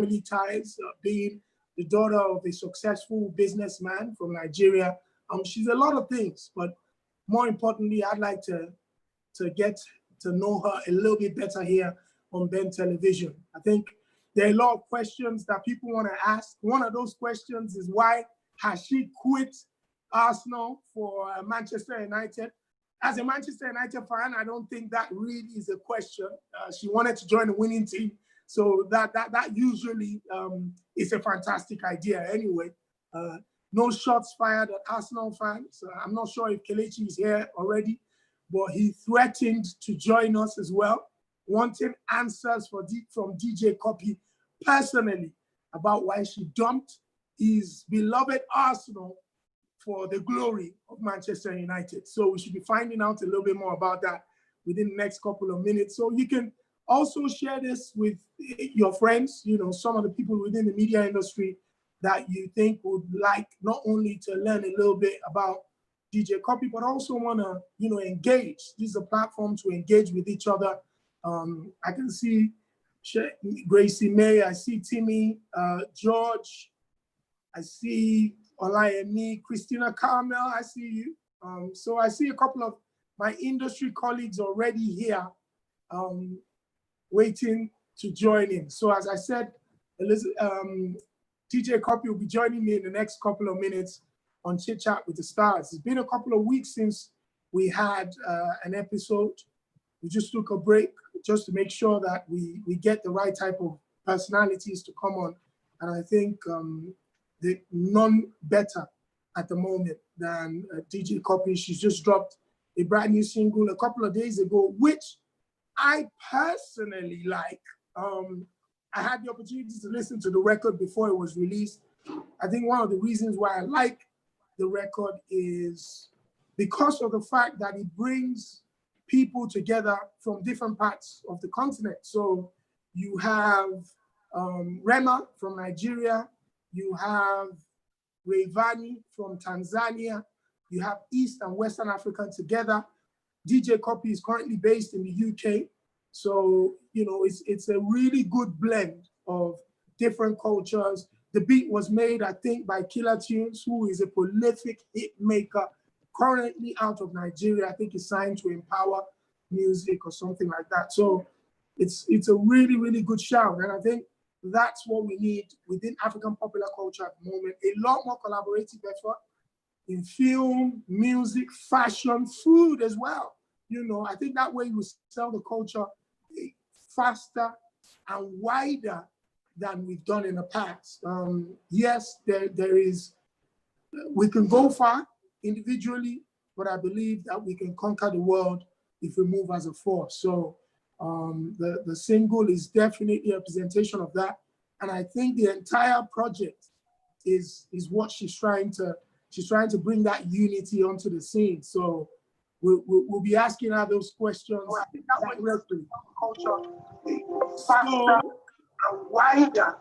family ties, being the daughter of a successful businessman from Nigeria. She's a lot of things, but more importantly, I'd like to get to know her a little bit better here on Ben Television. I think there are a lot of questions that people want to ask. One of those questions is, why has she quit Arsenal for Manchester United? As a Manchester United fan, I don't think that really is a question. She wanted to join the winning team, so that usually is a fantastic idea anyway. No shots fired at Arsenal fans. I'm not sure if Kelechi is here already, but he threatened to join us as well, wanting answers from DJ Cuppy personally about why she dumped his beloved Arsenal for the glory of Manchester United. So we should be finding out a little bit more about that within the next couple of minutes. So you can also share this with your friends, some of the people within the media industry that you think would like not only to learn a little bit about DJ Cuppy, but also want to, engage. This is a platform to engage with each other. I can see Gracie May, I see Timmy, George, I see Olayemi, Christina Carmel, I see you. So I see a couple of my industry colleagues already here waiting to join in. So as I said, DJ Cuppy will be joining me in the next couple of minutes on Chit Chat with the Stars. It's been a couple of weeks since we had an episode. We just took a break just to make sure that we get the right type of personalities to come on. And I think none better at the moment than DJ Cuppy. She's just dropped a brand new single a couple of days ago, which I personally like. I had the opportunity to listen to the record before it was released. I think one of the reasons why I like the record is because of the fact that it brings people together from different parts of the continent. So you have Rema from Nigeria, you have Rayvanny from Tanzania, you have East and Western Africa together. DJ Cuppy is currently based in the UK. So, it's a really good blend of different cultures. The beat was made, I think, by Killer Tunes, who is a prolific hit maker, currently out of Nigeria. I think he's signed to Empower Music or something like that. So it's a really, really good shout. And I think that's what we need within African popular culture at the moment. A lot more collaborative effort in film, music, fashion, food as well. I think that way we sell the culture faster and wider than we've done in the past. Yes, there is, we can go far individually, but I believe that we can conquer the world if we move as a force. So the single is definitely a representation of that. And I think the entire project is what she's trying to bring that unity onto the scene. So we'll be asking her those questions directly. Culture faster and wider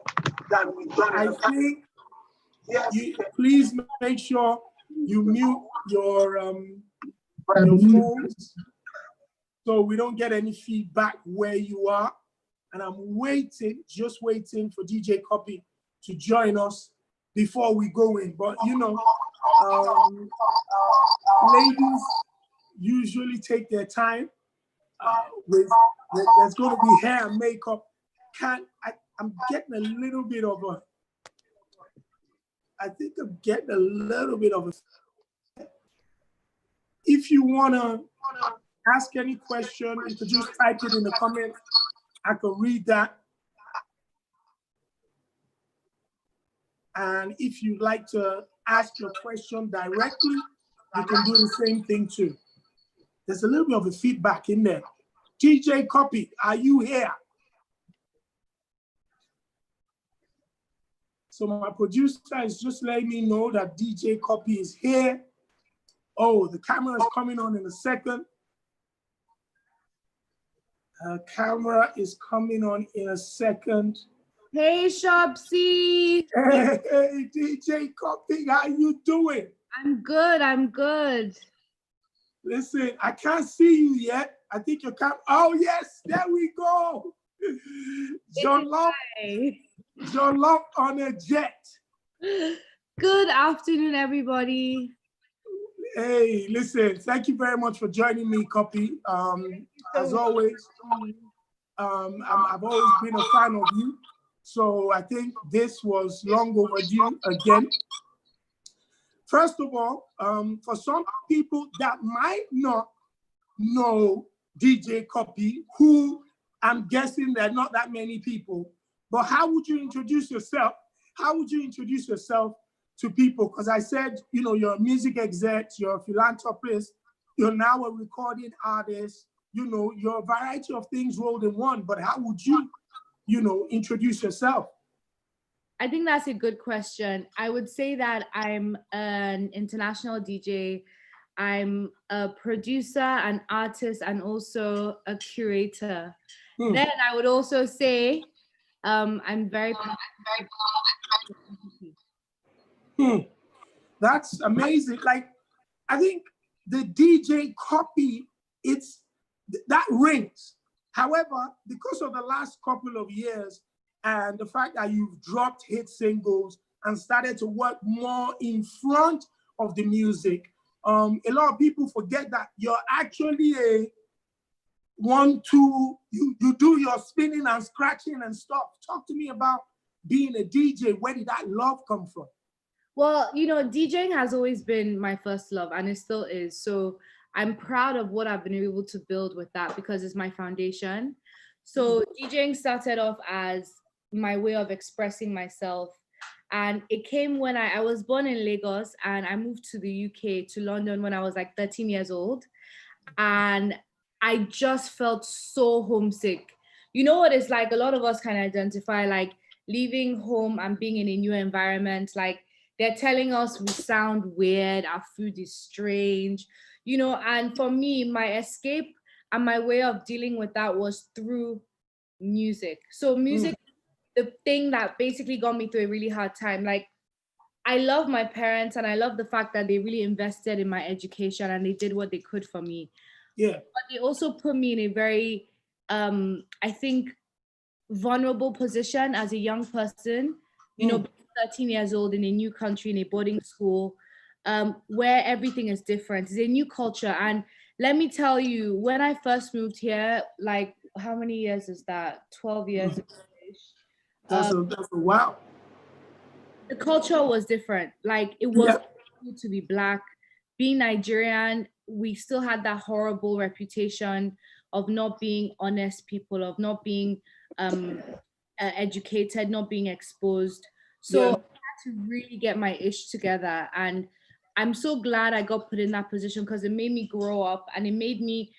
than we've done. I think please make sure you mute your phones so we don't get any feedback where you are. And I'm just waiting for DJ Cuppy to join us before we go in. But ladies usually take their time there's going to be hair and makeup. I'm getting a little bit of a, if you want to ask any question, you could just type it in the comments. I can read that. And if you'd like to ask your question directly, you can do the same thing too. There's a little bit of a feedback in there. DJ Cuppy, are you here? So my producer is just letting me know that DJ Cuppy is here. Oh, the camera is coming on in a second. Camera is coming on in a second. Hey, Shopsy. Hey, DJ Cuppy, how you doing? I'm good, I'm good. Listen, I can't see you yet. I think you can't. Oh, yes, there we go. John Long. Your love on a jet. Good afternoon, everybody. Hey, listen, thank you very much for joining me, Cuppy. As always, I've always been a fan of you. So I think this was long overdue again. First of all, for some people that might not know DJ Cuppy, who I'm guessing there are not that many people, but how would you introduce yourself? How would you introduce yourself to people? Because I said, you know, you're a music exec, you're a philanthropist, you're now a recording artist, you know, you're a variety of things rolled in one, but how would you, you know, introduce yourself? I think that's a good question. I would say that I'm an international DJ. I'm a producer, an artist, and also a curator. Then I would also say I'm very That's amazing. Like, I think the DJ Cuppy, that rings. However, because of the last couple of years and the fact that you've dropped hit singles and started to work more in front of the music, a lot of people forget that you're actually a 1-2, you do your spinning and scratching and stuff. Talk to me about being a DJ. Where did that love come from? Well, you know, DJing has always been my first love and it still is. So I'm proud of what I've been able to build with that because it's my foundation. So DJing started off as my way of expressing myself. And it came when I was born in Lagos and I moved to the UK, to London when I was like 13 years old. And I just felt so homesick. You know what it's like? A lot of us can identify like leaving home and being in a new environment. Like they're telling us we sound weird, our food is strange, you know. And for me, my escape and my way of dealing with that was through music. So music, the thing that basically got me through a really hard time. Like I love my parents and I love the fact that they really invested in my education and they did what they could for me. Yeah. But they also put me in a very, I think, vulnerable position as a young person, you know, 13 years old in a new country, in a boarding school, where everything is different. It's a new culture. And let me tell you, when I first moved here, like, how many years is that? 12 years ago. That's a wow. The culture was different. Like, it was cool to be Black. Being Nigerian, we still had that horrible reputation of not being honest people, of not being educated, not being exposed. So I had to really get my ish together. And I'm so glad I got put in that position because it made me grow up and it made me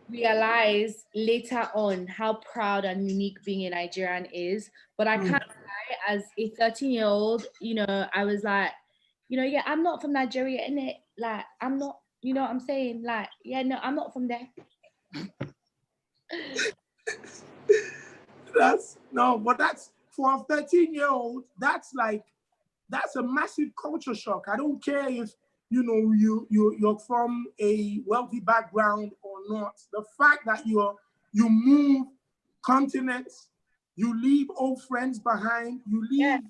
realize later on how proud and unique being a Nigerian is. But I can't lie, as a 13-year-old, you know, I was like, you know, yeah, I'm not from Nigeria, innit? Like, I'm not, you know what I'm saying? Like, yeah, no, I'm not from there. But that's for a 13-year-old, that's a massive culture shock. I don't care if you know you're from a wealthy background or not. The fact that you move continents, you leave old friends behind, you leave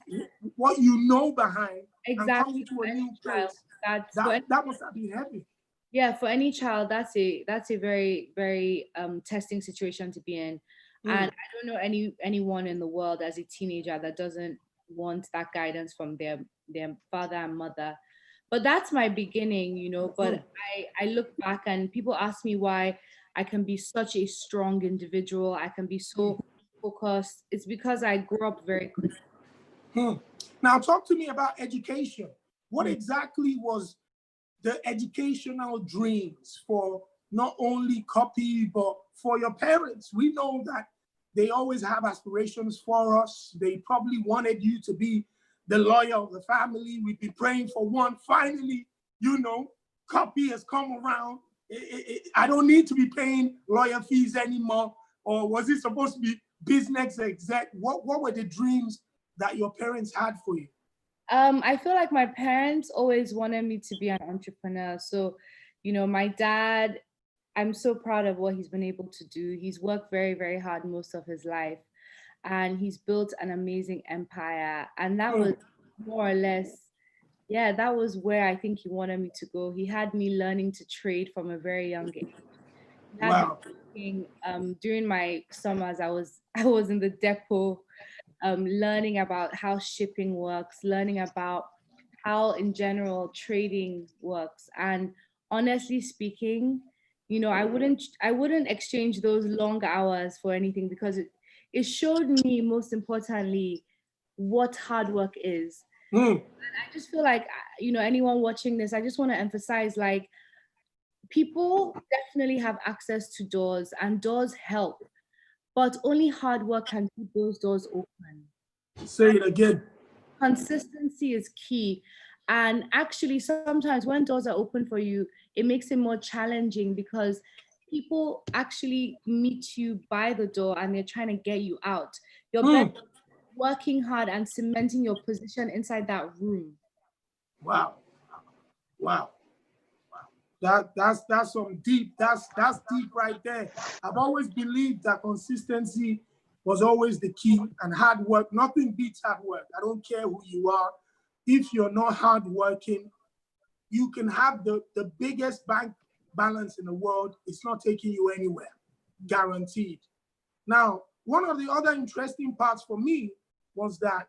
what you know behind, and come into a new place. That must have been heavy. Yeah, for any child, that's a very, very testing situation to be in. And I don't know anyone in the world as a teenager that doesn't want that guidance from their father and mother. But that's my beginning, you know. But I look back and people ask me why I can be such a strong individual. I can be so focused. It's because I grew up very quickly. Now talk to me about education. What exactly was the educational dreams for not only Cuppy, but for your parents? We know that they always have aspirations for us. They probably wanted you to be the lawyer of the family. We'd be praying for one. Finally, you know, Cuppy has come around. I don't need to be paying lawyer fees anymore. Or was it supposed to be business exec? What were the dreams that your parents had for you? I feel like my parents always wanted me to be an entrepreneur. So, you know, my dad, I'm so proud of what he's been able to do. He's worked very, very hard most of his life. and he's built an amazing empire. And that was Mm. more or less, yeah, that was where I think he wanted me to go. He had me learning to trade from a very young age. He had me Wow. working, during my summers. I was in the depot, learning about how shipping works, learning about how, in general, trading works. And honestly speaking, I wouldn't exchange those long hours for anything, because it showed me, most importantly, what hard work is. Mm. I just feel like, anyone watching this, I just want to emphasize, like, people definitely have access to doors, and doors help, but only hard work can keep those doors open. Say it again. Consistency is key. And actually, sometimes when doors are open for you, it makes it more challenging, because people actually meet you by the door and they're trying to get you out. You're better Mm. working hard and cementing your position inside that room. Wow. Wow. That's some deep. That's deep right there. I've always believed that consistency was always the key, and hard work. Nothing beats hard work. I don't care who you are. If you're not hard working, you can have the biggest bank balance in the world. It's not taking you anywhere, guaranteed. Now, one of the other interesting parts for me was that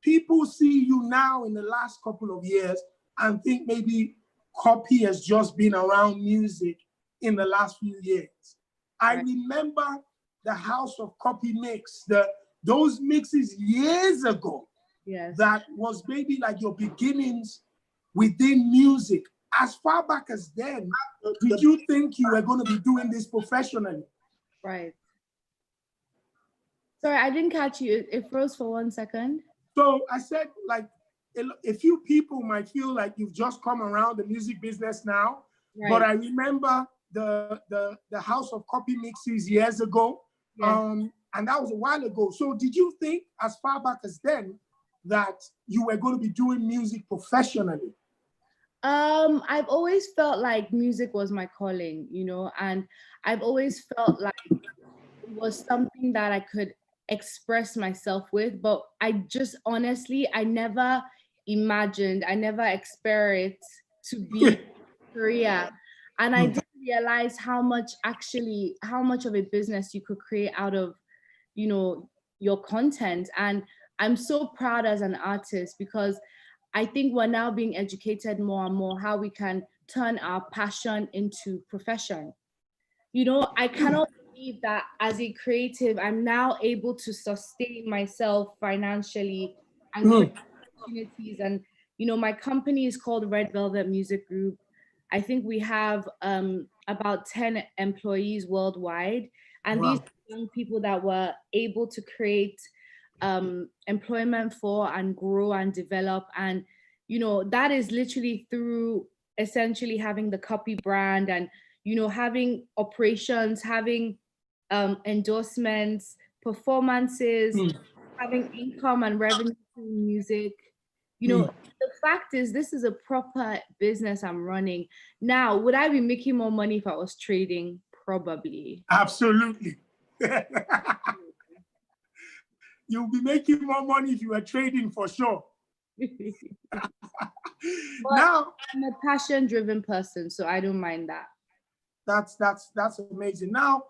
people see you now in the last couple of years and think maybe Cuppy has just been around music in the last few years. I Right. remember the House of Cuppy mix, those mixes years ago. Yes. That was maybe like your beginnings within music. As far back as then, did you think you were going to be doing this professionally? Right. Sorry, I didn't catch you. It froze for 1 second. So I said, like, a few people might feel like you've just come around the music business now, but Right. I remember the House of Copy mixes years ago, Yes. and that was a while ago. So did you think, as far back as then, that you were going to be doing music professionally? I've always felt like music was my calling, and I've always felt like it was something that I could express myself with, but I just honestly, I never imagined, I never expected it to be a career. And I didn't realize how much of a business you could create out of, you know, your content. And I'm so proud as an artist, because I think we're now being educated more and more how we can turn our passion into profession. I cannot believe that as a creative, I'm now able to sustain myself financially and create Mm. opportunities. And, my company is called Red Velvet Music Group. I think we have about 10 employees worldwide. And these Wow. are young people that were able to create employment for and grow and develop. And, that is literally through essentially having the Cuppy brand, and having operations, having endorsements, performances, Mm. having income and revenue through music. Mm. The fact is, this is a proper business I'm running. Now, would I be making more money if I was trading? Probably. Absolutely. You'll be making more money if you were trading for sure. But Now, I'm a passion driven person, so I don't mind that. that's amazing. Now,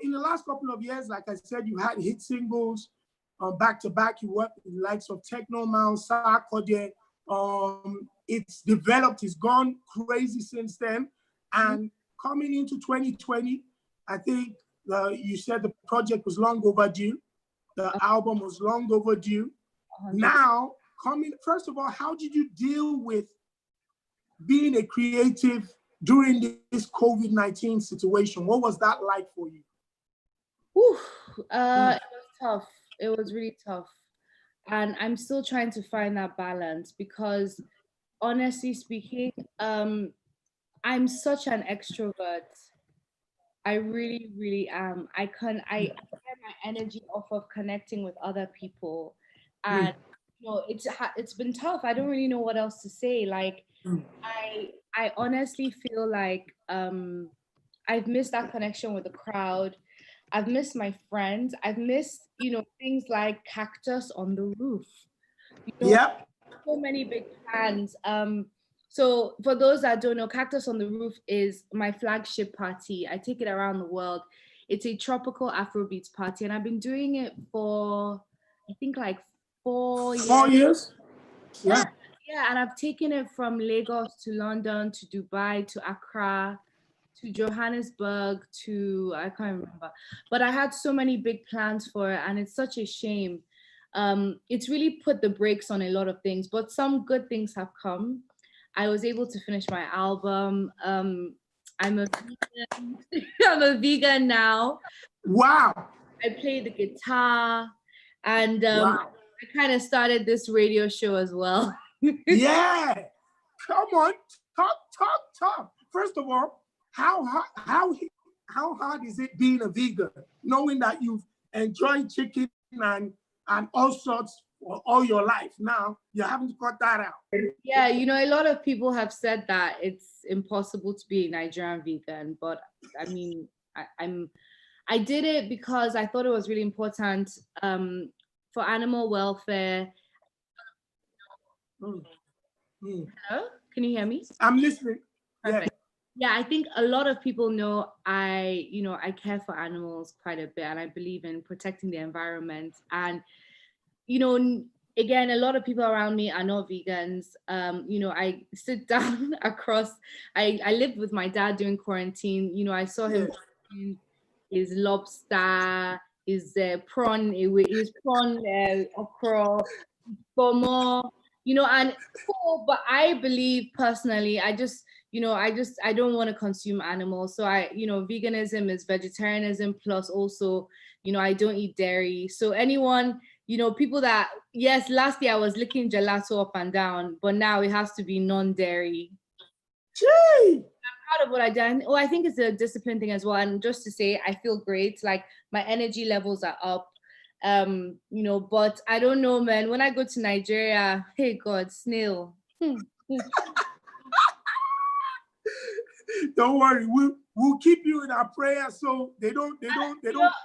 in the last couple of years, like I said, you had hit singles back to back. You worked with the likes of Techno Mouse, Sarkodie. It's developed, it's gone crazy since then. And coming into 2020, I think you said the project was long overdue. The album was long overdue. 100. Now, first of all, how did you deal with being a creative during this COVID-19 situation? What was that like for you? Whew, it was tough. It was really tough. And I'm still trying to find that balance, because honestly speaking, I'm such an extrovert. I really, really am. I get my energy off of connecting with other people. And Mm, it's been tough. I don't really know what else to say. Like, mm, I honestly feel like I've missed that connection with the crowd. I've missed my friends. I've missed, things like cactus on the roof. Yep. So many big plans. So for those that don't know, Cactus on the Roof is my flagship party. I take it around the world. It's a tropical Afrobeats party, and I've been doing it for, I think, like 4 years. 4 years. Yeah, Yeah. yeah, and I've taken it from Lagos to London to Dubai to Accra to Johannesburg to, I can't remember, but I had so many big plans for it, and it's such a shame. It's really put the brakes on a lot of things, but some good things have come. I was able to finish my album. I'm a vegan. I'm a vegan now. Wow. I play the guitar, and Wow. I kind of started this radio show as well. Yeah. Come on. Talk. First of all, how hard is it being a vegan, knowing that you've enjoyed chicken and all sorts for all your life? Now you're having to cut that out. Yeah, a lot of people have said that it's impossible to be a Nigerian vegan, but I mean, I did it because I thought it was really important for animal welfare. Mm. Hello? Can you hear me? I'm listening. Perfect. Yeah, I think a lot of people know I care for animals quite a bit, and I believe in protecting the environment. And again, a lot of people around me are not vegans. I sit down across. I lived with my dad during quarantine. I saw him eating his lobster, his prawn, okra, more. And cool, but I believe personally, I don't want to consume animals. So veganism is vegetarianism plus also, I don't eat dairy. So anyone, people that, yes, last year I was licking gelato up and down, but now it has to be non-dairy. Gee. Proud of what I done. Oh, I think it's a discipline thing as well. And just to say, I feel great. Like my energy levels are up. But I don't know, man. When I go to Nigeria, hey God, snail. Don't worry, we'll keep you in our prayers so they don't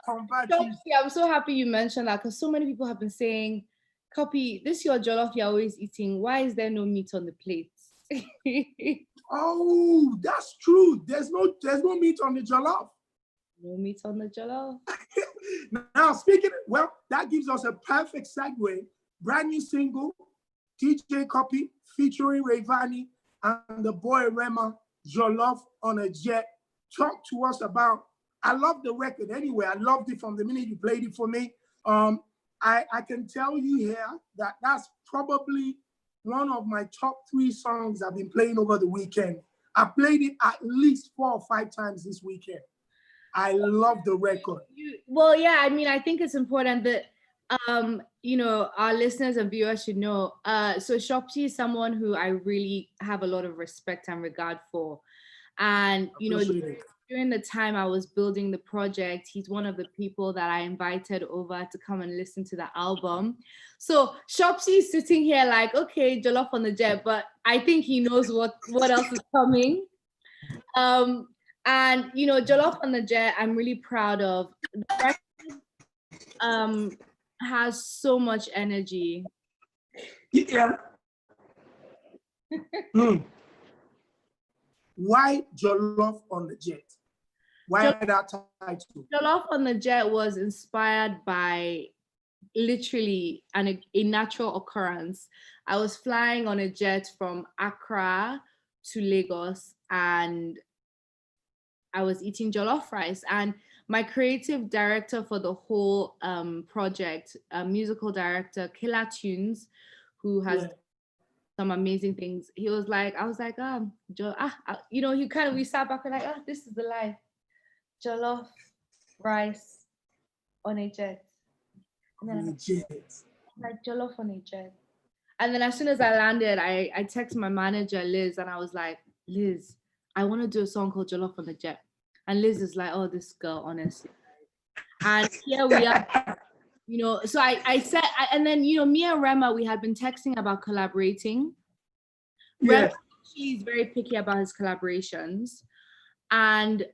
convert you. Yeah, I'm so happy you mentioned that because so many people have been saying, Cuppy, this your jollof you're always eating. Why is there no meat on the plates? Oh, that's true. There's no meat on the jollof. No meat on the jollof. Now, that gives us a perfect segue. Brand new single, DJ Cuppy featuring Rayvani and the boy Rema, Jollof on a Jet. Talk to us about, I love the record anyway. I loved it from the minute you played it for me. I can tell you here that that's probably one of my top 3 songs I've been playing over the weekend. I played it at least 4 or 5 times this weekend. I love the record. Well, yeah, I mean, I think it's important that, our listeners and viewers should know. So Shopsy is someone who I really have a lot of respect and regard for. And, during the time I was building the project, he's one of the people that I invited over to come and listen to the album. So Shopsy is sitting here like, okay, Jollof on the Jet, but I think he knows what else is coming. And Jollof on the Jet, I'm really proud of. The record has so much energy. Yeah. Why Jollof on the Jet? Why that title? Jollof on the Jet was inspired by literally a natural occurrence. I was flying on a jet from Accra to Lagos, and I was eating jollof rice. And my creative director for the whole project, musical director, Killer Tunes, who has some amazing things. He was like, I was like, we sat back and like, this is the life. Jollof rice on a jet. And then like jollof on a jet. And then as soon as I landed, I texted my manager, Liz, and I was like, Liz, I want to do a song called Jollof on the Jet. And Liz is like, oh, this girl, honestly. And here we are, so I said, and then, me and Rema, we had been texting about collaborating. Rema, she's very picky about his collaborations. And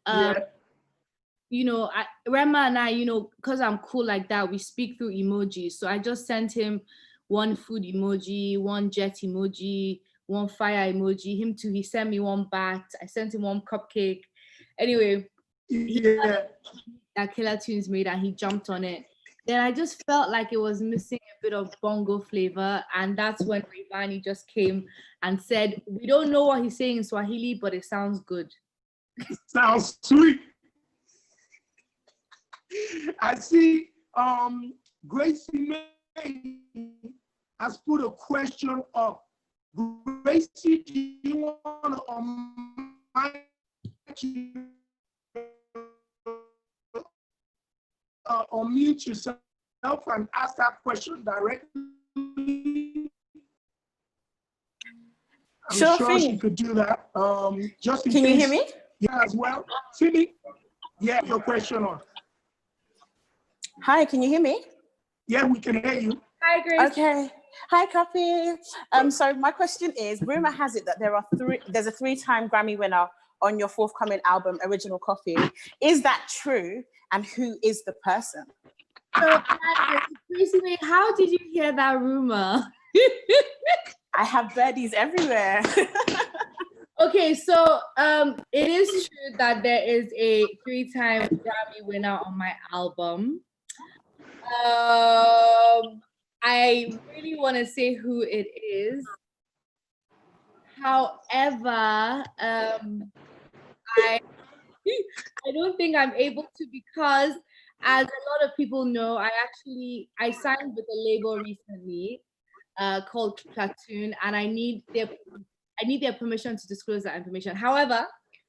Rema and I, because I'm cool like that, we speak through emojis. So I just sent him one food emoji, one jet emoji, one fire emoji. Him too, he sent me one bat. I sent him one cupcake. Anyway, Yeah. that Killer Tunes made and he jumped on it. Then I just felt like it was missing a bit of bongo flavor. And that's when Rayvani just came and said, we don't know what he's saying in Swahili, but it sounds good. Sounds sweet. I see Gracie May has put a question up. Gracie, do you want to unmute yourself and ask that question directly? I'm sure she could do that. Just in Can case, you hear me? Yeah, as well. Cindy, yeah, your question on. Hi, can you hear me? Yeah, we can hear you. Hi, Grace. Okay. Hi, Cuppy. So my question is, rumor has it that there's a 3-time Grammy winner on your forthcoming album, Original Coffee. Is that true? And who is the person? So, Gracie, how did you hear that rumor? I have birdies everywhere. Okay, so it is true that there is a 3-time Grammy winner on my album. I really want to say who it is. However, I don't think I'm able to, because as a lot of people know, I signed with a label recently called Platoon, and I need their permission to disclose that information. However,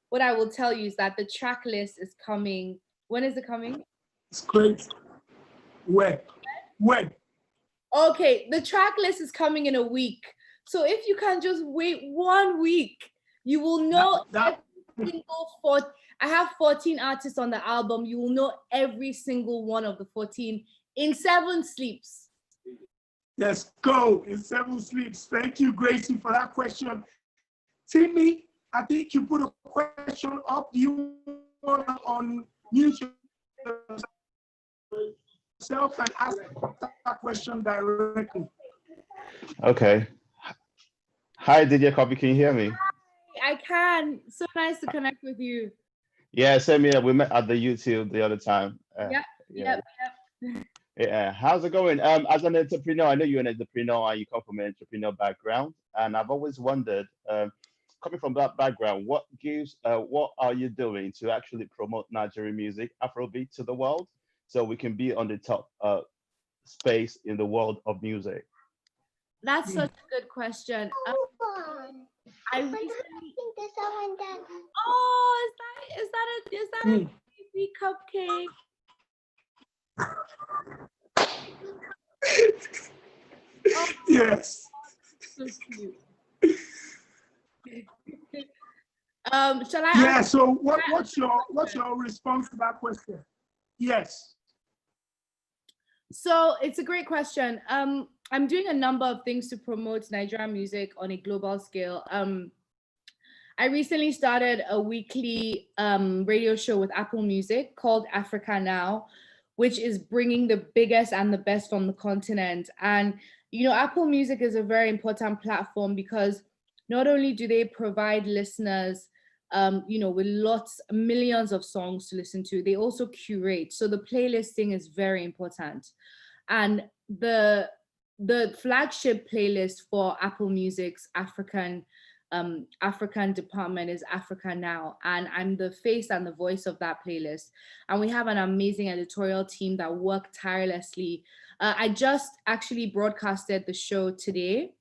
what I will tell you is that the track list is coming. When is it coming? It's great. When? Okay, the track list is coming in a week. So if you can just wait 1 week, you will know every single I have 14 artists on the album. You will know every single one of the 14 in 7 sleeps. Let's go in 7 sleeps. Thank you, Gracie, for that question. Timmy, I think you put a question up. Do you want to unmute yourself and ask that question directly? Okay. Hi, DJ Cuppy, can you hear me? Hi, I can. So nice to connect with you. Yeah, same here. We met at the YouTube the other time. Yep. Yeah, how's it going? As an entrepreneur, I know you're an entrepreneur and you come from an entrepreneur background, and I've always wondered, coming from that background, what are you doing to actually promote Nigerian music, Afrobeat, to the world, so we can be on the top space in the world of music? That's such a good question. I recently. Oh, is that a baby cupcake? Oh, yes. So cute. Shall I? Yeah. So what's your response to that question? Yes. So it's a great question. I'm doing a number of things to promote Nigerian music on a global scale. I recently started a weekly radio show with Apple Music called Africa Now, which is bringing the biggest and the best from the continent. And, Apple Music is a very important platform because not only do they provide listeners, with millions of songs to listen to, they also curate. So the playlisting is very important. And the flagship playlist for Apple Music's African department is Africa Now, and I'm the face and the voice of that playlist. And we have an amazing editorial team that work tirelessly. I just actually broadcasted the show today,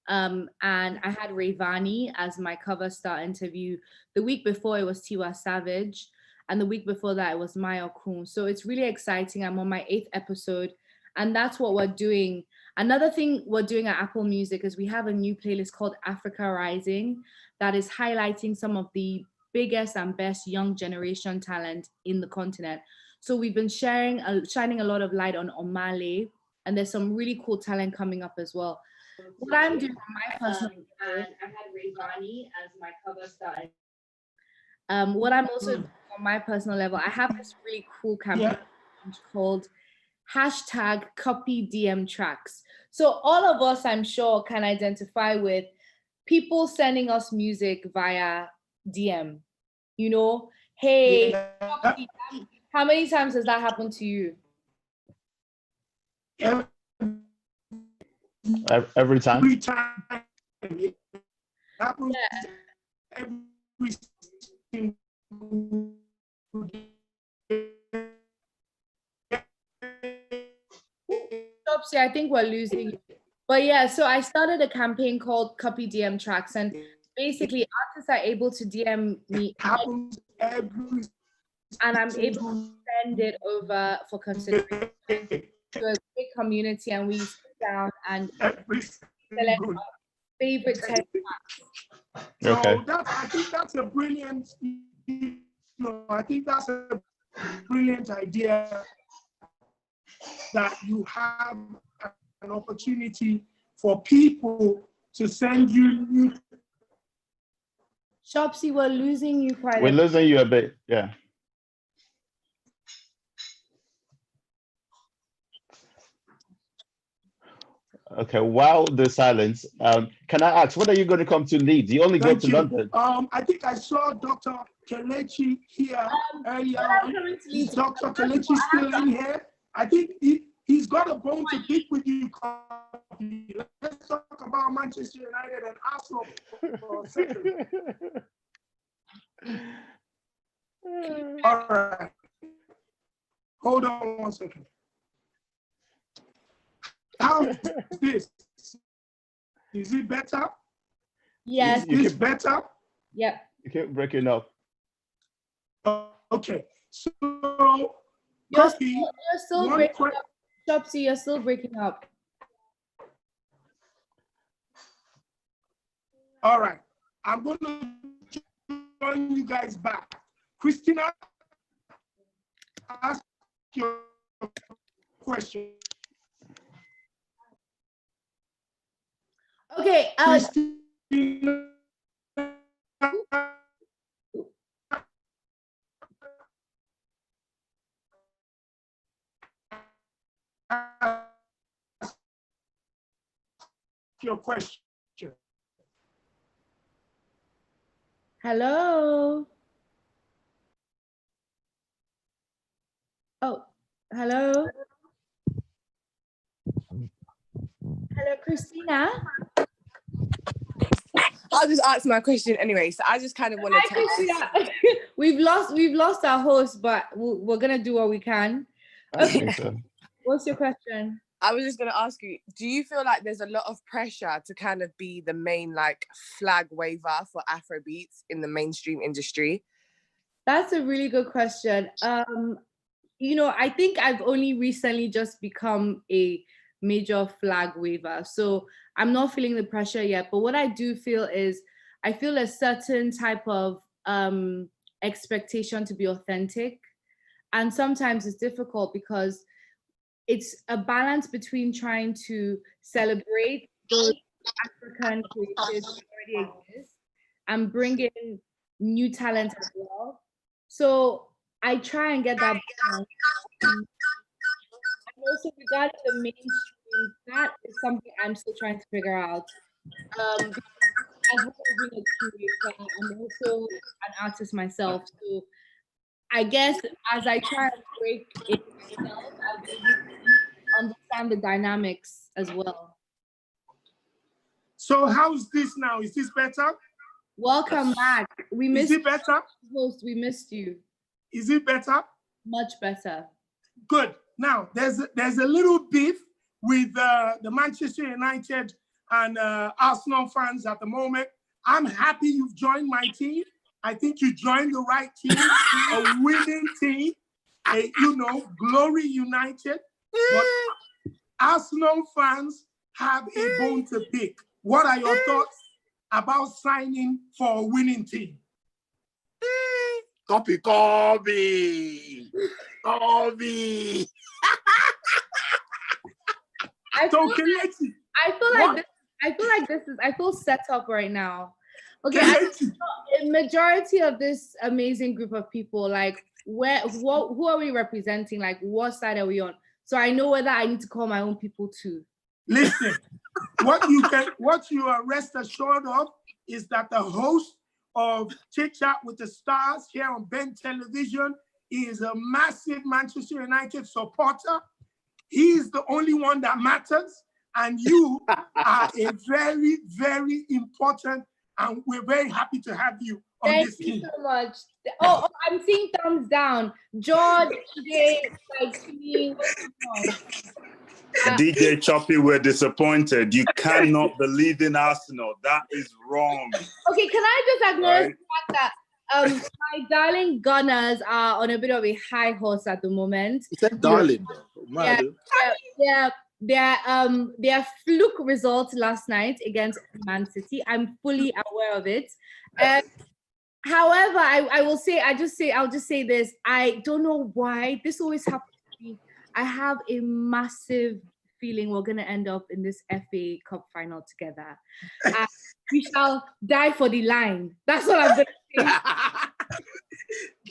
and I had Rayvani as my cover star interview. The week before it was Tiwa Savage, and the week before that it was Maya Kun. So it's really exciting. I'm on my 8th episode, and that's what we're doing. Another thing we're doing at Apple Music is we have a new playlist called Africa Rising that is highlighting some of the biggest and best young generation talent in the continent. So we've been shining a lot of light on Omale, and there's some really cool talent coming up as well. What I'm doing on my personal and I had Rayvani as my cover star. What I'm also doing on my personal level, I have this really cool campaign called hashtag Cuppy DM tracks. So all of us, I'm sure, can identify with people sending us music via DM. You know, hey, Cuppy, how many times has that happened to you? Every time. Every time. It happens every single day. Topsy, I think we're losing you. But yeah, so I started a campaign called Cuppy DM Tracks, and basically artists are able to DM me, Happens every and I'm able to send it over for consideration to a big community, and we sit down and select our favorite 10 tracks. So Okay. I think that's a brilliant, I think that's a brilliant idea, that you have an opportunity for people to send you new. Shopsy, we're losing you quite We're a bit. losing you a bit. Yeah. Okay, while the silence, can I ask, when are you going to come to Leeds? You only go Thank to you. London. I think I saw Dr. Kelechi here earlier on. Is Dr. Kelechi still in here? I think he's got a bone to pick with you. Cuppy. Let's talk about Manchester United and Arsenal for a second. All right. Hold on one second. How's this? Is it better? Yes. Is this better? Yep. You keep breaking up. Okay. So, You're Cuppy, still one breaking up. Shopsy, you're still breaking up. All right. I'm going to join you guys back. Christina, ask your question. Okay. Christina, your question. Hello. Oh, hello. Hello, Christina. I'll just answer my question anyway. So I just kind of wanted to ask. we've lost our host, but we're gonna do what we can. I think so. What's your question? I was just going to ask you, do you feel like there's a lot of pressure to kind of be the main like flag waver for Afrobeats in the mainstream industry? That's a really good question. I think I've only recently just become a major flag waver, so I'm not feeling the pressure yet. But what I do feel is I feel a certain type of expectation to be authentic, and sometimes it's difficult because it's a balance between trying to celebrate those African creatives that already exist and bring in new talent as well. So I try and get that balance. And also regarding the mainstream, that is something I'm still trying to figure out. Because as well as being a curator, I'm also an artist myself. So I guess as I try and break it myself, I'll be able to understand the dynamics as well. So how's this now? Is this better? Welcome back. We missed Is it better? host. We missed you. Is it better? Much better. Good. Now there's a little beef with the Manchester United and Arsenal fans at the moment. I'm happy you've joined my team. I think you joined the right team, a winning team, Glory United. But Arsenal fans have a bone to pick. What are your thoughts about signing for a winning team? Cuppy. I feel like this is. I feel set up right now. Okay, a majority of this amazing group of people, like who are we representing? Like what side are we on? So I know whether I need to call my own people too. Listen, what you are rest assured of is that the host of Chit Chat with the Stars here on Ben Television is a massive Manchester United supporter. He's the only one that matters, and you are a very, very important, and we're very happy to have you on this team. Thank you so much. Oh, I'm seeing thumbs down. George, DJ, like me. DJ Choppy, we're disappointed. You cannot believe in Arsenal. That is wrong. Okay, can I just acknowledge the fact that my darling Gunners are on a bit of a high horse at the moment. It's a darling, though. Their fluke result last night against Man City. I'm fully aware of it. However, I'll just say this. I don't know why this always happens to me. I have a massive feeling we're going to end up in this FA Cup final together. We shall die for the line. That's what I'm going to say.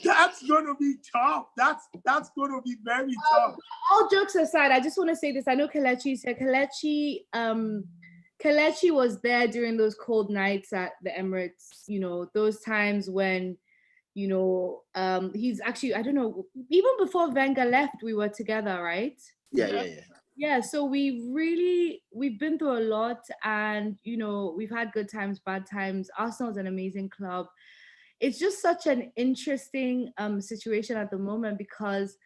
That's going to be tough. That's going to be very tough. All jokes aside, I just want to say this. I know Kelechi is here. Kelechi was there during those cold nights at the Emirates, you know, those times when, you know, he's actually, I don't know, even before Wenger left, we were together, right? Yeah, so we've been through a lot, and, you know, we've had good times, bad times. Arsenal's an amazing club. It's just such an interesting situation at the moment, because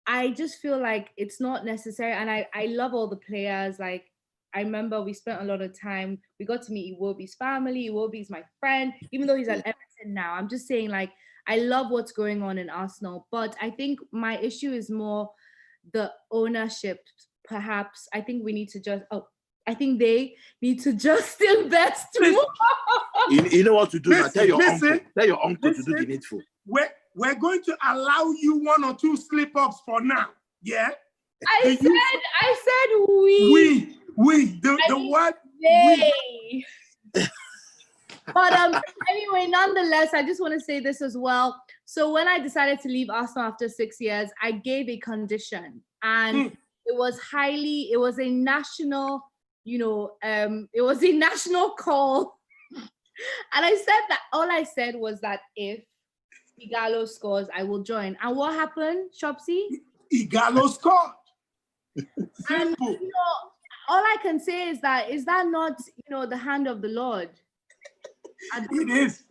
I just feel like it's not necessary. And I love all the players. Like, I remember we spent a lot of time, we got to meet Iwobi's family. Iwobi's my friend, even though he's at Everton now. I'm just saying, like, I love what's going on in Arsenal, but I think my issue is more the ownership, perhaps. I think we need to just, I think they need to just invest more. You know what to do now. Tell your uncle to do the needful. We're going to allow you 1 or 2 slip-ups for now, yeah? I said we. The word they. But anyway, nonetheless, I just want to say this as well. So when I decided to leave Arsenal after 6 years, I gave a condition, and it was a national, you know, it was a national call. And I said that, all I said was that if Igalo scores, I will join. And what happened, Shopsy? Igalo scored. And, you know, all I can say is that not, you know, the hand of the Lord? It is.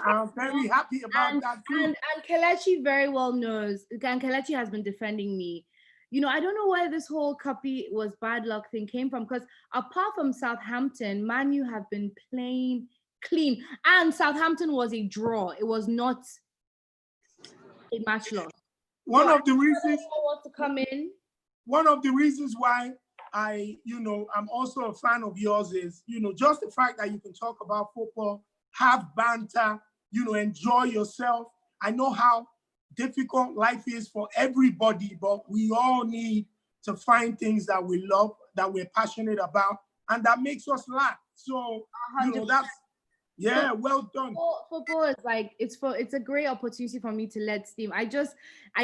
I'm very happy about that too. And Kelechi very well knows, and Kelechi has been defending me. You know, I don't know where this whole Cuppy was bad luck thing came from, because apart from Southampton, Man U have been playing clean. And Southampton was a draw. It was not a match loss. One of the reasons why I'm also a fan of yours is, you know, just the fact that you can talk about football, have banter, you know, enjoy yourself. I know how difficult life is for everybody, but we all need to find things that we love, that we're passionate about, and that makes us laugh. So, you know, that's, yeah, well done. Football is like, it's a great opportunity for me to let steam. I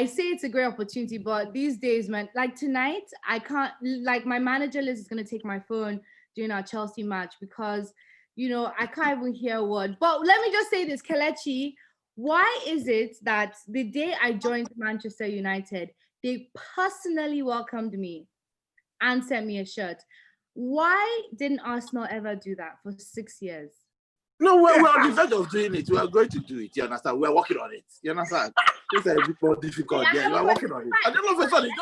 say it's a great opportunity, but these days, man, like tonight, I can't, like my manager Liz is going to take my phone during our Chelsea match, because, you know, I can't even hear a word. But let me just say this, Kelechi, why is it that the day I joined Manchester United, they personally welcomed me and sent me a shirt? Why didn't Arsenal ever do that for 6 years? No, we're on the verge of doing it. We are going to do it. You understand? We're working on it. You understand? It's a bit more difficult. Yeah, we're working on it. I don't know if it's just left.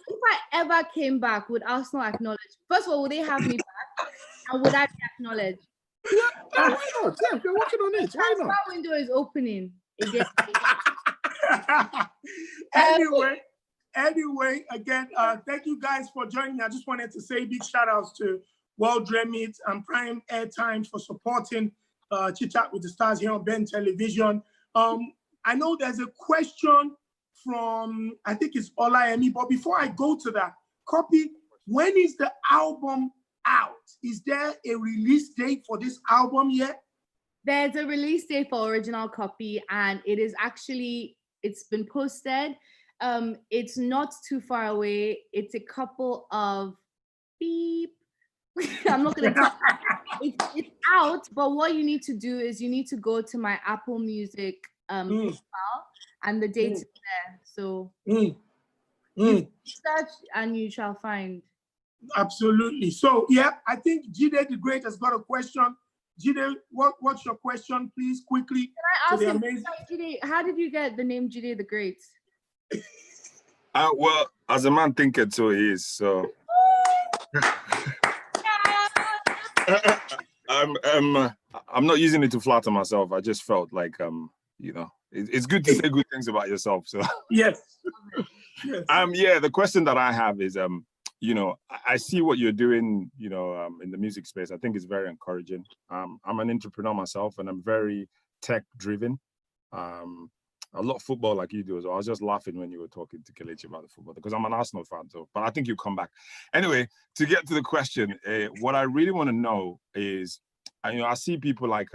If I ever came back, would Arsenal acknowledge? First of all, would they have me back? And would I be acknowledged? Yeah, why not? Yeah, we're working on it. Why not? That window is opening again. Anyway, again, thank you guys for joining me. I just wanted to say big shout outs to World Remit and Prime Airtime for supporting Chit Chat with the Stars here on Ben Television. I know there's a question from, I think it's Olayemi, but before I go to that, Cuppy, when is the album out? Is there a release date for this album yet? There's a release date for Original Copy, and it's been posted. It's not too far away. It's a couple of beep. I'm not gonna tell. It's out, but what you need to do is you need to go to my Apple Music profile, and the date is there. So you search and you shall find. Absolutely. So yeah, I think Jide the Great has got a question. Jide, what's your question, please, quickly? Can I ask you, Jide, how did you get the name Jide the Great? Well, as a man thinketh, so he is. So I'm not using it to flatter myself. I just felt like it's good to say good things about yourself. So yes. Yes. Yeah, the question that I have is I see what you're doing, in the music space. I think it's very encouraging. I'm an entrepreneur myself, and I'm very tech driven. A lot of football like you do as well. I was just laughing when you were talking to Kelechi about the football because I'm an Arsenal fan, but I think you'll come back. Anyway, to get to the question, what I really want to know is, I see people like,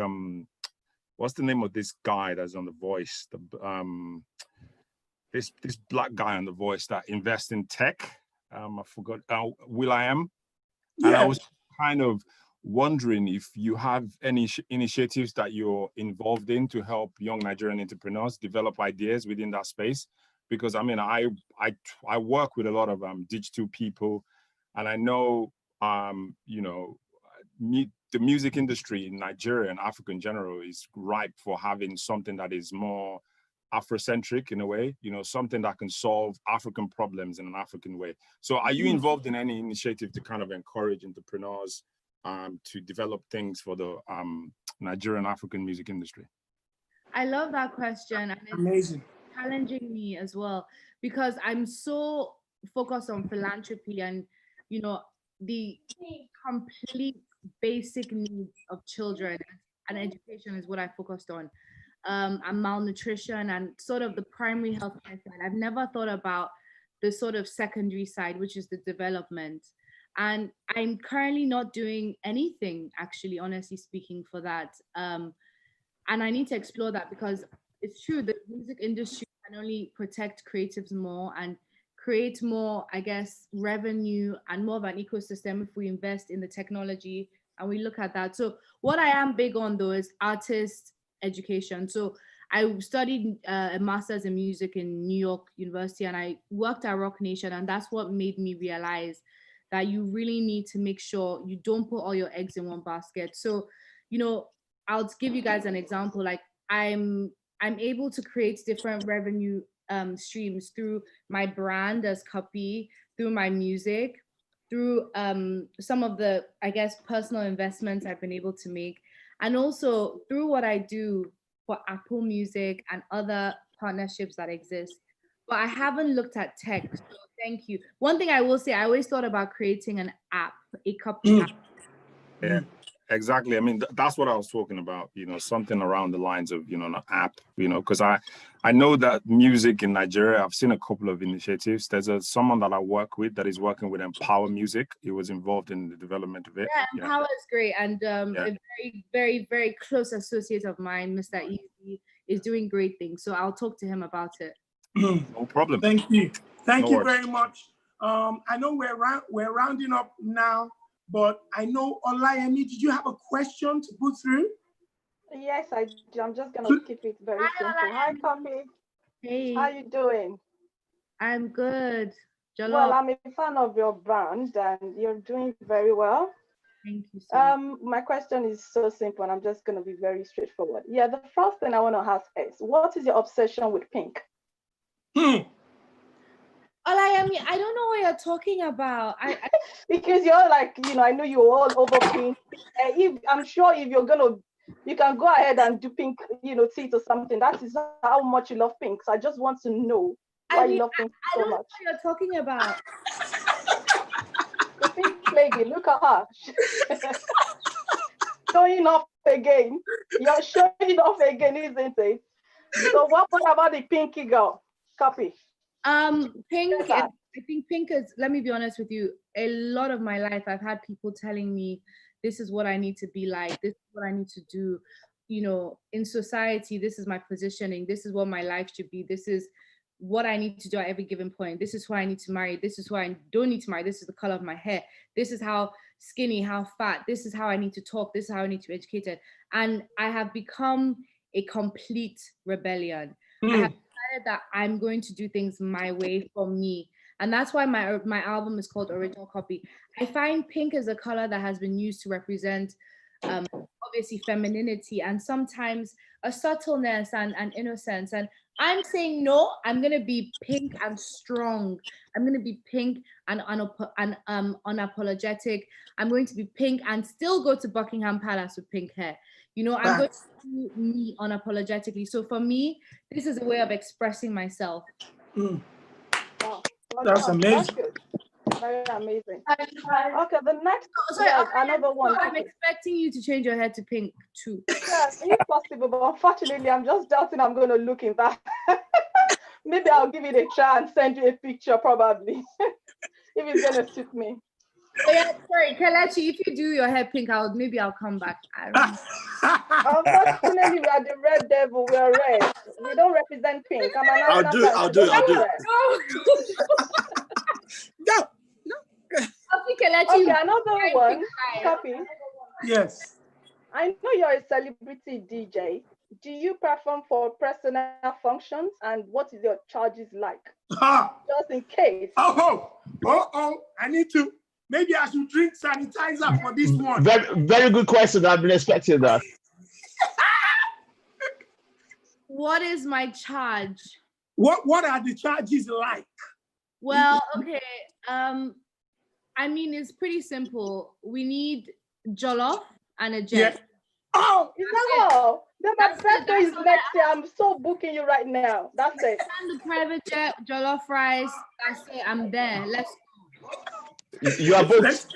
what's the name of this guy that's on The Voice? This black guy on The Voice that invests in tech. I forgot, will.i.am. And I was kind of wondering if you have any initiatives that you're involved in to help young Nigerian entrepreneurs develop ideas within that space. Because I work with a lot of digital people, and I know the music industry in Nigeria and Africa in general is ripe for having something that is more Afrocentric in a way, something that can solve African problems in an African way. So are you involved in any initiative to kind of encourage entrepreneurs to develop things for the Nigerian African music industry? I love that question. And it's amazing. Challenging me as well, because I'm so focused on philanthropy and, the complete basic needs of children, and education is what I focused on. And malnutrition and sort of the primary healthcare side. I've never thought about the sort of secondary side, which is the development. And I'm currently not doing anything, actually, honestly speaking, for that. And I need to explore that, because it's true, the music industry can only protect creatives more and create more, I guess, revenue and more of an ecosystem if we invest in the technology and we look at that. So what I am big on, though, is artist education. So I studied a master's in music in New York University, and I worked at Rock Nation, and that's what made me realize that you really need to make sure you don't put all your eggs in one basket. So, I'll give you guys an example. Like I'm able to create different revenue streams through my brand as Cuppy, through my music, through some of the, I guess, personal investments I've been able to make, and also through what I do for Apple Music and other partnerships that exist. But I haven't looked at tech, so thank you. One thing I will say, I always thought about creating an app, a Cuppy app. Yeah, exactly. I mean, that's what I was talking about, something around the lines of, an app, because I know that music in Nigeria, I've seen a couple of initiatives. There's someone that I work with that is working with Empower Music. He was involved in the development of it. Yeah, Empower is great. And a very, very, very close associate of mine, Mr. Easy, is doing great things. So I'll talk to him about it. No problem. Thank you. Thank you very much. I know we're rounding up now, but I know Olayemi, did you have a question to put through? Yes, I do. I'm just gonna keep it very simple. Hi, Cuppy. Hey. How you doing? I'm good. Jalo. Well, I'm a fan of your brand, and you're doing very well. Thank you so much. My question is so simple, and I'm just gonna be very straightforward. Yeah, the first thing I want to ask is, what is your obsession with pink? Olayemi, I don't know what you're talking about. Because you're like, I know you're all over pink. I'm sure if you're you can go ahead and do pink, teeth or something. That is how much you love pink. So I just want to know why you love pink so much. I don't know what you're talking about. The pink lady, look at her. Showing off again. You're showing off again, isn't it? So what about the pinky girl? Cuppy. Pink, I think pink is, let me be honest with you, a lot of my life I've had people telling me this is what I need to be like, this is what I need to do. you know, in society, this is my positioning, this is what my life should be, this is what I need to do at every given point, this is who I need to marry, this is who I don't need to marry, this is the color of my hair, this is how skinny, how fat, this is how I need to talk, this is how I need to be educated. And I have become a complete rebellion. I have decided that I'm going to do things my way for me. And that's why my album is called Original Copy. I find pink is a color that has been used to represent obviously femininity and sometimes a subtleness and innocence. And I'm saying no, I'm gonna be pink and strong. I'm gonna be pink and unapologetic. I'm going to be pink and still go to Buckingham Palace with pink hair. You know, I'm going to do me unapologetically. So for me, this is a way of expressing myself. Wow. That's amazing. Very amazing. Okay, the next another one. I'm expecting you to change your hair to pink too. Yeah, if possible, but unfortunately, I'm just doubting I'm going to look in that. Maybe I'll give it a try and send you a picture, probably, if it's going to suit me. Oh, yeah, sorry, Kelechi, if you do your hair pink, maybe I'll come back. I don't know. Unfortunately, we are the red devil. We are red. We don't represent pink. I'm an I'll do it. No. Okay, another one. Copy. Yes. I know you're a celebrity DJ. Do you perform for personal functions, and what is your charges like? Just in case. I need to. Maybe I should drink sanitizer for this one. Very good question. I've been expecting that. What is my charge? What are the charges like? Well, okay. I mean, it's pretty simple. We need jollof and a jet. Yeah. Oh, is that all? Then my birthday is next year. I'm so booking you right now. That's it. And the private jet, jollof rice. That's it. I'm there. Let's go. You are booked.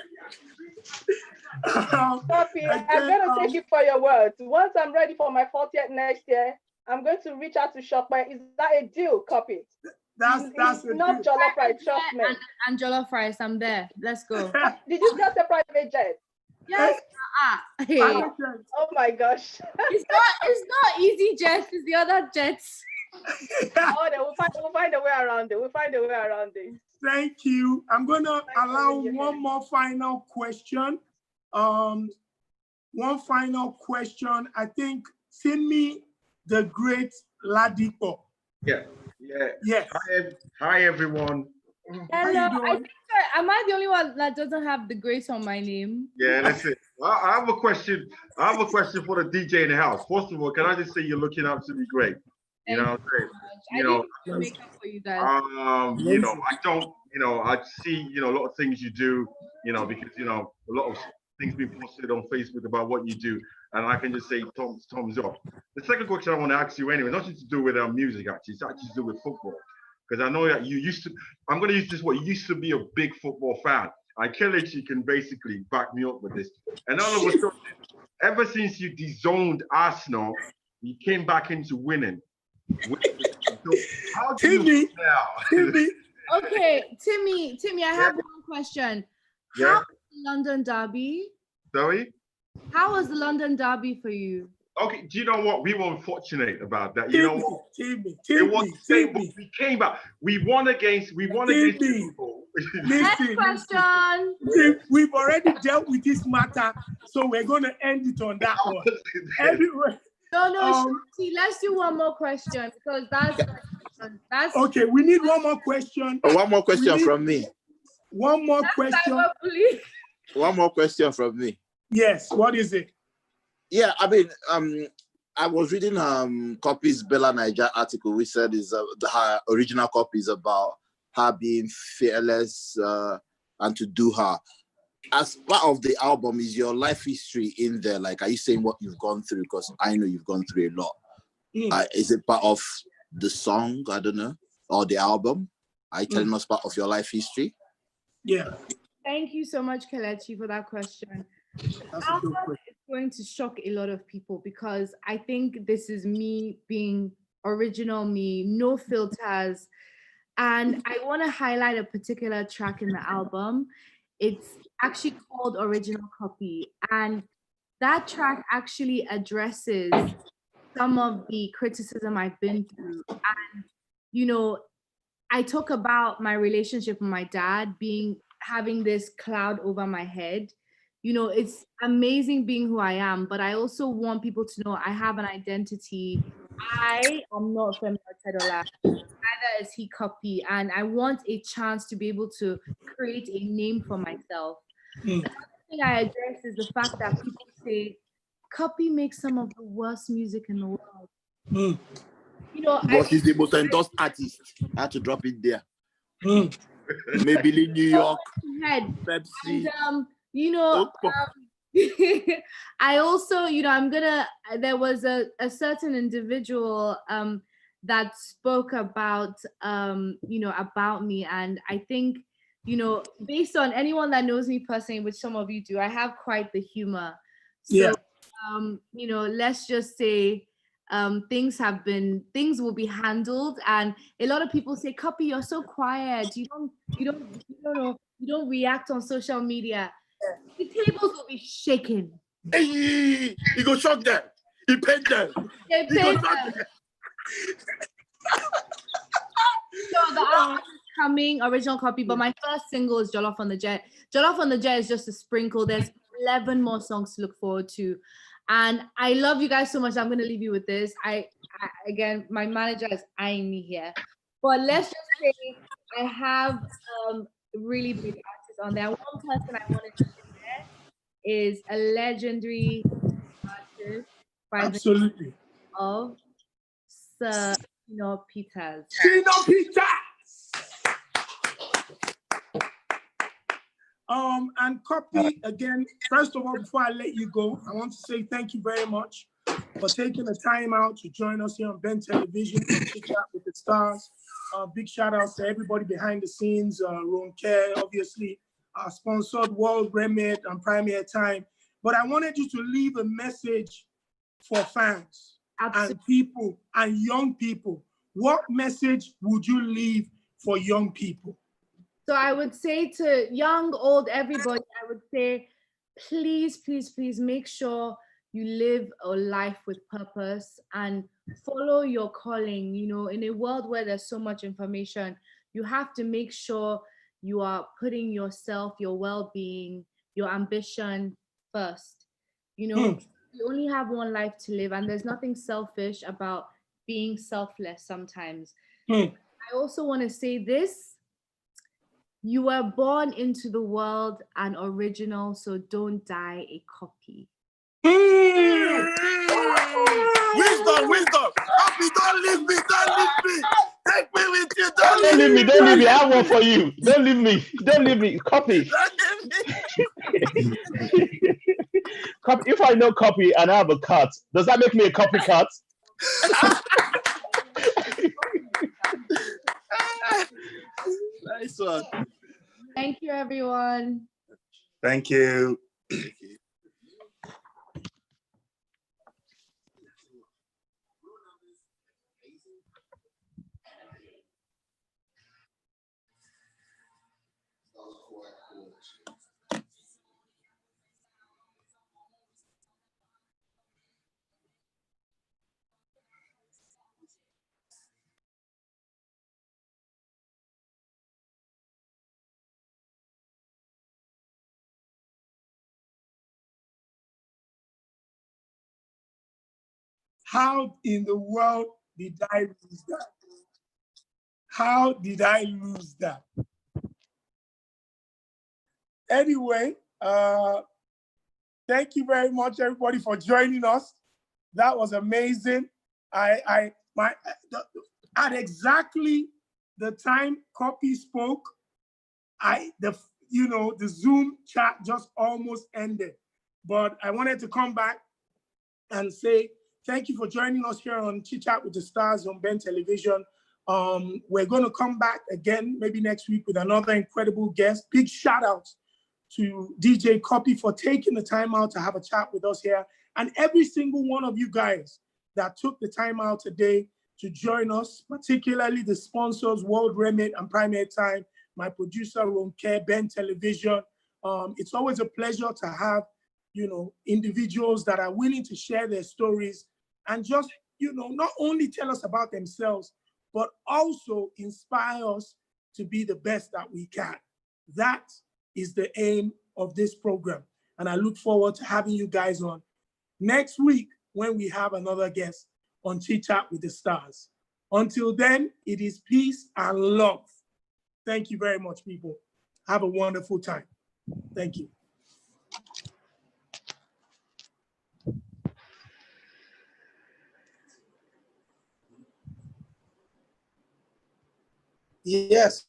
Copy. I'm gonna take it for your words. Once I'm ready for my 40th next year, I'm going to reach out to Shopper. Is that a deal? Copy. That's not jollof rice. Trust me. And jollof rice. I'm there. Let's go. Did you just a private jet? Yes. Hey. Oh my gosh. It's not easy jets. It's the other jets. Oh, we'll find a way around it. Thank you. I'm gonna allow one more final question. One final question. I think Simi the Great Ladipo. Yeah. Hi everyone. Hello. Am I the only one that doesn't have the Great on my name? Yeah, that's it. I have a question. For the DJ in the house. First of all, can I just say you're looking absolutely great? You know what I'm saying? I make up for you guys. I don't, I see, a lot of things you do, because, a lot of things being posted on Facebook about what you do. And I can just say thumbs up. The second question I want to ask you anyway, nothing to do with music, actually. It's actually to do with football. Because I know that you used to, I'm going to use this word, you used to be a big football fan. I Kelechi can basically back me up with this. And all of a sudden, ever since you disowned Arsenal, you came back into winning. So how do you Timmy. Okay, Timmy, I have one question. How was the London Derby? Sorry? How was the London Derby for you? Okay, do you know what? We were unfortunate about that. Timmy. We came back. We won against Liverpool. Next question. We've already dealt with this matter, so we're going to end it on that one. Everywhere. No, let's do one more question because that's okay. We need one more question. One more question from me. One more question. One more question from me. Yes. What is it? Yeah, I mean, I was reading Cuppy's Bella Niger article, which said her original copy is about her being fearless and to do her. As part of the album, is your life history in there? Like, are you saying what you've gone through? Because I know you've gone through a lot. Is it part of the song? I don't know, or the album? Are you telling us part of your life history? Yeah. Thank you so much, Kelechi, for that question. That's a good question. It's going to shock a lot of people because I think this is me being original me, no filters. And I want to highlight a particular track in the album. It's actually called Original Copy. And that track actually addresses some of the criticism I've been through. And, you know, I talk about my relationship with my dad having this cloud over my head. You know, it's amazing being who I am, but I also want people to know I have an identity. I am not Femi Otedola, neither is he Cuppy, and I want a chance to be able to create a name for myself. Another thing I address is the fact that people say Cuppy makes some of the worst music in the world. You know, But she's the most endorsed artist. I had to drop it there. Maybe in New York, Pepsi. And, you know, I also, you know, there was a certain individual that spoke about, you know, about me. And I think, you know, based on anyone that knows me personally, which some of you do, I have quite the humor. So, you know, let's just say things will be handled. And a lot of people say, Cuppy, you're so quiet. You don't react on social media. The tables will be shaken. Hey, you go shock them. He paid them. They paid them. So the album is coming, original copy, but my first single is Jollof on the Jet. Jollof on the Jet is just a sprinkle. There's 11 more songs to look forward to. And I love you guys so much. I'm going to leave you with this. Again, my manager is eyeing me here. But let's just say I have really big artists on there. One person I wanted to share is a legendary artist by the name of Sir Shino Peters. Shino Peters! And Cuppy, again, first of all, before I let you go, I want to say thank you very much for taking the time out to join us here on Ben Television on Chitchat with the Stars. Big shout outs to everybody behind the scenes, Ronke, obviously, sponsored World Remit and Premier Time. But I wanted you to leave a message for fans and people and young people. What message would you leave for young people? So I would say to young, old, everybody, I would say, please, please, please make sure you live a life with purpose and follow your calling. You know, in a world where there's so much information, you have to make sure you are putting yourself, your well-being, your ambition first. You know, you only have one life to live, and there's nothing selfish about being selfless sometimes. I also want to say this. You were born into the world an original, so don't die a copy. Wisdom. Cuppy, don't leave me. Take me with you. Don't leave me. I have one for you. Don't leave me. Cuppy. Cuppy. If I know Cuppy and I have a cat, does that make me a copycat? Nice one. Thank you, everyone. Thank you. How in the world did I lose that? How did I lose that? Anyway, thank you very much, everybody, for joining us. That was amazing. At exactly the time Cuppy spoke, the Zoom chat just almost ended. But I wanted to come back and say thank you for joining us here on Chitchat with the Stars on Ben Television. We're going to come back again, maybe next week, with another incredible guest. Big shout out to DJ Cuppy for taking the time out to have a chat with us here. And every single one of you guys that took the time out today to join us, particularly the sponsors, World Remit and Premier Time, my producer, Ronke, Ben Television. It's always a pleasure to have individuals that are willing to share their stories and just, not only tell us about themselves, but also inspire us to be the best that we can. That is the aim of this program. And I look forward to having you guys on next week when we have another guest on Chit Chat with the Stars. Until then, it is peace and love. Thank you very much, people. Have a wonderful time. Thank you. Yes.